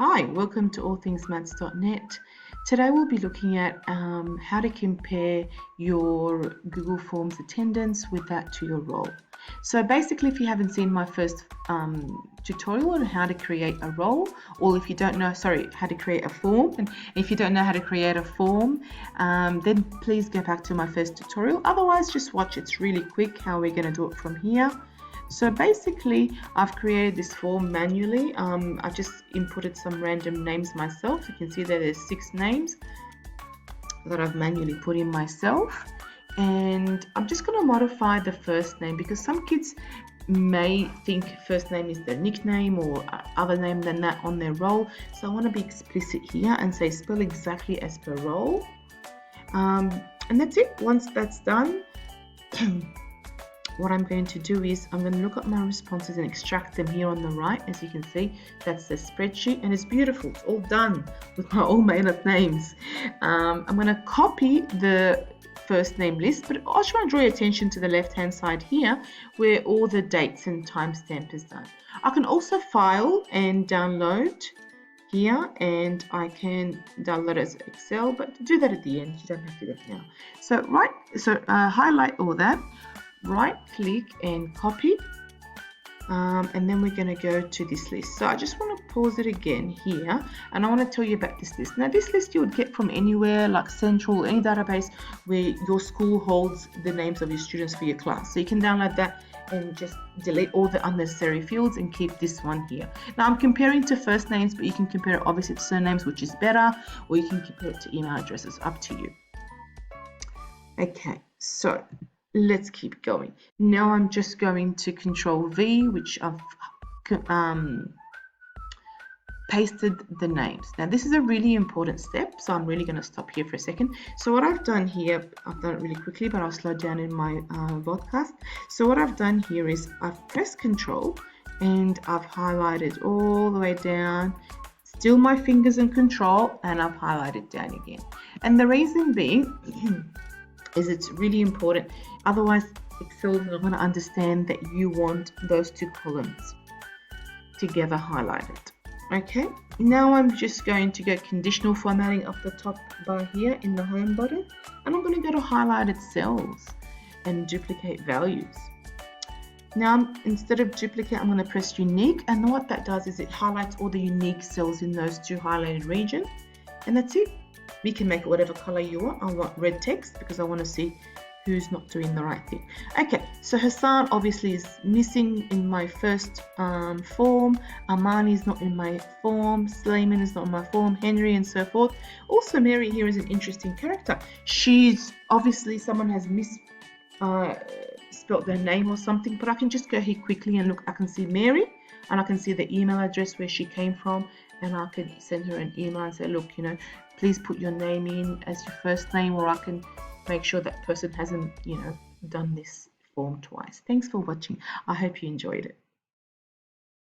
Hi, welcome to allthingsmaths.net. Today we'll be looking at how to compare your Google Forms attendance with that to your role. So basically, if you haven't seen my first tutorial on how to create a role, or if you don't know, how to create a form, and if you don't know how to create a form, then please go back to my first tutorial. Otherwise, just watch. It's really quick how we're going to do it from here. So basically, I've created this form manually. I've just inputted some random names myself. You can see that there's 6 names that I've manually put in myself. And I'm just going to modify the first name because some kids may think first name is their nickname or other name than that on their role. So I want to be explicit here and say spell exactly as per role. And that's it. Once that's done, what I'm going to do is I'm going to look at my responses and extract them here on the right. As you can see, that's the spreadsheet and it's beautiful. It's all done with my all made up names. I'm going to copy the first name list, but I just want to draw your attention to the left hand side here where all the dates and timestamp is done. I can also file and download here, and I can download it as Excel, but do that at the end. You don't have to do that now. So highlight all that, right click and copy, and then we're going to go to this list. So I just want to pause it again here, and I want to tell you about this list. Now this list you would get from anywhere like Central, any database where your school holds the names of your students for your class. So you can download that and just delete all the unnecessary fields and keep this one here. Now I'm comparing to first names, but you can compare it obviously to surnames, which is better, or you can compare it to email addresses, up to you. Okay, so let's keep going. Now I'm just going to Control V, which I've pasted the names. Now this is a really important step, so I'm really going to stop here for a second. So what I've done here, I've done it really quickly, but I'll slow down in my podcast. So what I've done here is I've pressed Control and I've highlighted all the way down, still my fingers in Control, and I've highlighted down again. And the reason being is it's really important. Otherwise, Excel is not going to understand that you want those 2 columns together highlighted. Okay, now I'm just going to go conditional formatting up the top bar here in the home button, and I'm going to go to highlighted cells and duplicate values. Now instead of duplicate, I'm going to press unique, and what that does is it highlights all the unique cells in those 2 highlighted regions, and that's it. We can make it whatever color you want. I want red text because I want to see who's not doing the right thing. Okay, so Hassan obviously is missing in my first form. Armani is not in my form. Slayman is not in my form. Henry, and so forth. Also, Mary here is an interesting character. She's obviously someone has spelled their name or something, but I can just go here quickly and look. I can see Mary, and I can see the email address where she came from, and I can send her an email and say, look, please put your name in as your first name, or I can make sure that person hasn't, done this form twice. Thanks for watching. I hope you enjoyed it.